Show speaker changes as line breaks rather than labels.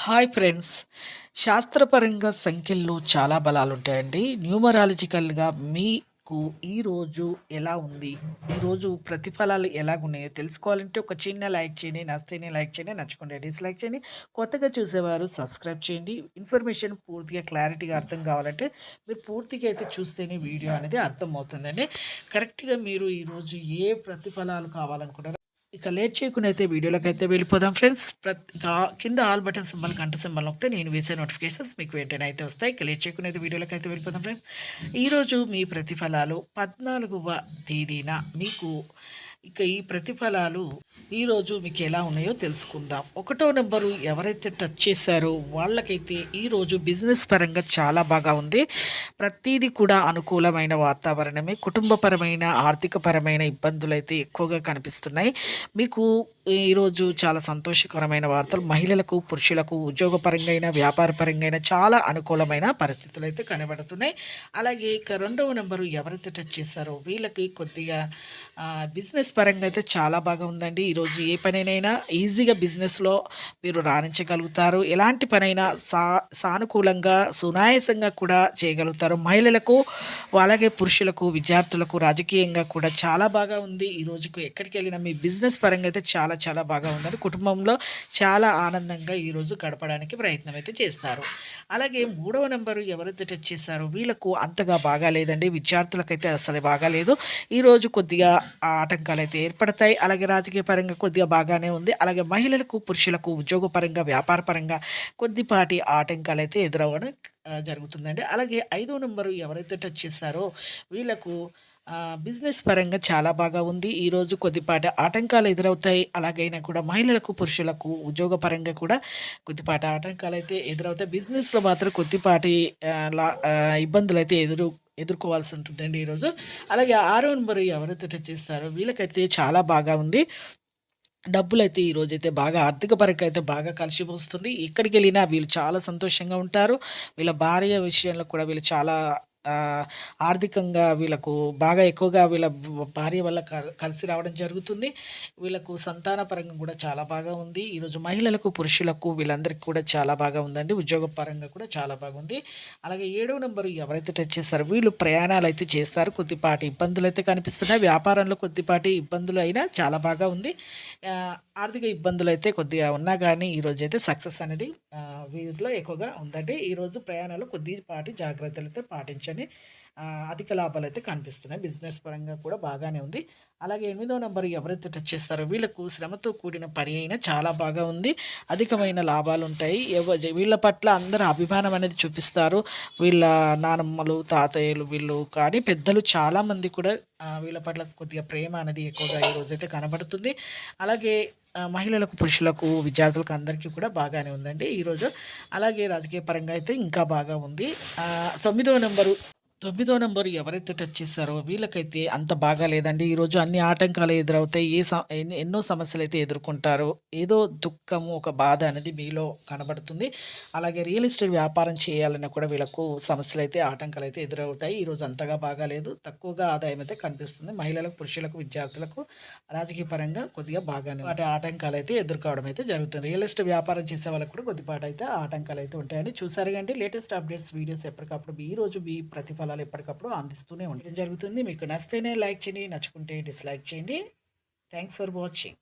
Hi friends. శాస్త్రపరంగా సంఖ్యల్లో చాలా బలాలుంటాయండి. న్యూమరాలజికల్‌గా మీకు ఈరోజు ఎలా ఉంది? ఈరోజు ప్రతిఫలాలు ఎలాగున్నాయో తెలుసుకోవాలంటే ఒక చిన్న లైక్ చేయండి. నచ్చితేనే లైక్ చేయండి. నచ్చకుంటే డిస్‌లైక్ చేయండి. కొత్తగా చూసేవారు సబ్స్క్రైబ్ చేయండి. ఇన్ఫర్మేషన్ పూర్తిగా క్లారిటీగా అర్థం కావాలంటే మీరు పూర్తిగా అయితే చూస్తేనే వీడియో అనేది అర్థమవుతుందండి. కరెక్ట్‌గా మీరు ఈరోజు ఏ ప్రతిఫలాలు కావాలనుకుంటారో ఇక లేట్ చేయకుండా అయితే వీడియోలోకైతే వెళ్ళిపోదాం ఫ్రెండ్స్. కింద ఆల్ బటన్ సింబల్ గంట సింబల్ నొక్కితే నేను వేసే నోటిఫికేషన్స్ మీకు వెంటనే అయితే వస్తాయి. ఇక లేట్ చేయకుండా అయితే వీడియోలోకైతే వెళ్ళిపోదాం ఫ్రెండ్స్. ఈరోజు మీ ప్రతిఫలాలు 14వ తేదీన మీకు ఇక ఈ ప్రతిఫలాలు ఈరోజు మీకు ఎలా ఉన్నాయో తెలుసుకుందాం. ఒకటో నెంబరు ఎవరైతే టచ్ చేశారో వాళ్ళకైతే ఈరోజు బిజినెస్ పరంగా చాలా బాగా ఉంది. ప్రతీది కూడా అనుకూలమైన వాతావరణమే. కుటుంబపరమైన ఆర్థికపరమైన ఇబ్బందులు అయితే ఎక్కువగా కనిపిస్తున్నాయి. మీకు ఈరోజు చాలా సంతోషకరమైన వార్తలు మహిళలకు పురుషులకు ఉద్యోగపరంగా అయినా వ్యాపారపరంగా అయినా చాలా అనుకూలమైన పరిస్థితులు అయితే కనబడుతున్నాయి. అలాగే ఇక రెండవ నెంబరు ఎవరైతే టచ్ చేశారో వీళ్ళకి కొద్దిగా బిజినెస్ పరంగా అయితే చాలా బాగా ఉందండి. ఈరోజు ఏ పనినైనా ఈజీగా బిజినెస్లో మీరు రాణించగలుగుతారు. ఎలాంటి పనైనా సానుకూలంగా సునాయాసంగా కూడా చేయగలుగుతారు. మహిళలకు అలాగే పురుషులకు విద్యార్థులకు రాజకీయంగా కూడా చాలా బాగా ఉంది. ఈ రోజుకు ఎక్కడికి వెళ్ళినా మీ బిజినెస్ పరంగా అయితే చాలా చాలా బాగా ఉందండి. కుటుంబంలో చాలా ఆనందంగా ఈరోజు గడపడానికి ప్రయత్నం అయితే చేస్తారు. అలాగే మూడవ నెంబరు ఎవరైతే టచ్ చేశారో వీళ్ళకు అంతగా బాగా లేదండి. విద్యార్థులకైతే అసలు బాగా లేదు. ఈరోజు కొద్దిగా ఆటంకాలు అయితే ఏర్పడతాయి. అలాగే రాజకీయ పరంగా కొద్దిగా బాగానే ఉంది. అలాగే మహిళలకు పురుషులకు ఉద్యోగపరంగా వ్యాపారపరంగా కొద్దిపాటి ఆటంకాలు అయితే ఎదురవ్వడం జరుగుతుందండి. అలాగే ఐదో నెంబరు ఎవరైతే టచ్ చేశారో వీళ్ళకు బిజినెస్ పరంగా చాలా బాగా ఉంది. ఈరోజు కొద్దిపాటి ఆటంకాలు ఎదురవుతాయి. అలాగైనా కూడా మహిళలకు పురుషులకు ఉద్యోగపరంగా కూడా కొద్దిపాటి ఆటంకాలు అయితే ఎదురవుతాయి. బిజినెస్లో మాత్రం కొద్దిపాటి ఇబ్బందులు అయితే ఎదుర్కోవాల్సి ఉంటుందండి ఈరోజు. అలాగే ఆరో నెంబరు ఎవరైతే టచ్ చేస్తారో వీళ్ళకైతే చాలా బాగా ఉంది. డబ్బులైతే ఈరోజైతే బాగా ఆర్థిక పరంగా అయితే బాగా కలిసి వస్తుంది. ఎక్కడికి వెళ్ళినా వీళ్ళు చాలా సంతోషంగా ఉంటారు. వీళ్ళ భార్య విషయంలో కూడా వీళ్ళు చాలా ఆర్థికంగా వీళ్ళకు బాగా ఎక్కువగా వీళ్ళ భార్య వల్ల కలిసి రావడం జరుగుతుంది. వీళ్ళకు సంతాన పరంగా కూడా చాలా బాగా ఉంది. ఈరోజు మహిళలకు పురుషులకు వీళ్ళందరికీ కూడా చాలా బాగా ఉందండి. ఉద్యోగ పరంగా కూడా చాలా బాగుంది. అలాగే ఏడవ నెంబరు ఎవరైతే టచ్ చేస్తారో వీళ్ళు ప్రయాణాలు అయితే చేస్తారు. కొద్దిపాటి ఇబ్బందులు అయితే కనిపిస్తున్నాయి. వ్యాపారంలో కొద్దిపాటి ఇబ్బందులు అయినా చాలా బాగా ఉంది. ఆర్థిక ఇబ్బందులు అయితే కొద్దిగా ఉన్నా కానీ ఈరోజైతే సక్సెస్ అనేది వీరిలో ఎక్కువగా ఉందండి. ఈరోజు ప్రయాణాలు కొద్దిపాటి జాగ్రత్తలు అయితే పాటించండి. అధిక లాభాలు అయితే కనిపిస్తున్నాయి. బిజినెస్ పరంగా కూడా బాగానే ఉంది. అలాగే ఎనిమిదో నెంబర్ ఎవరైతే టచ్ చేస్తారో వీళ్ళకు శ్రమతో కూడిన పని అయినా చాలా బాగా ఉంది. అధికమైన లాభాలు ఉంటాయి. వీళ్ళ పట్ల అందరూ అభిమానం అనేది చూపిస్తారు. వీళ్ళ నానమ్మలు తాతయ్యలు వీళ్ళు కానీ పెద్దలు చాలామంది కూడా వీళ్ళ పట్ల కొద్దిగా ప్రేమ అనేది ఎక్కువగా ఈరోజైతే కనబడుతుంది. అలాగే మహిళలకు పురుషులకు విద్యార్థులకు అందరికీ కూడా బాగానే ఉందండి ఈరోజు. అలాగే రాజకీయ పరంగా అయితే ఇంకా బాగా ఉంది. తొమ్మిదో నెంబరు ఎవరైతే టచ్ చేస్తారో వీళ్ళకైతే అంత బాగా లేదండి. ఈరోజు అన్ని ఆటంకాలు ఎదురవుతాయి. ఎన్నో సమస్యలు అయితే ఎదుర్కొంటారు. ఏదో దుఃఖము ఒక బాధ అనేది మీలో కనబడుతుంది. అలాగే రియల్ ఎస్టేట్ వ్యాపారం చేయాలన్నా కూడా వీళ్ళకు సమస్యలు అయితే ఆటంకాలు అయితే ఎదురవుతాయి. ఈరోజు అంతగా బాగాలేదు. తక్కువగా ఆదాయం అయితే కనిపిస్తుంది. మహిళలకు పురుషులకు విద్యార్థులకు రాజకీయ పరంగా కొద్దిగా బాగానే వాటి ఆటంకాలు అయితే ఎదుర్కోవడం అయితే జరుగుతుంది. రియల్ ఎస్టేట్ వ్యాపారం చేసే వాళ్ళకు కూడా కొద్దిపాటు అయితే ఆటంకాలు అయితే ఉంటాయని చూసారు. కండి లేటెస్ట్ అప్డేట్స్ వీడియోస్ ఎప్పటికప్పుడు ఈరోజు మీ ప్రతిఫలం ఎప్పటికప్పుడు అందిస్తూనే ఉండడం జరుగుతుంది. మీకు నచ్చితేనే లైక్ చేయండి. నచ్చుకుంటే డిస్లైక్ చేయండి. Thanks for watching.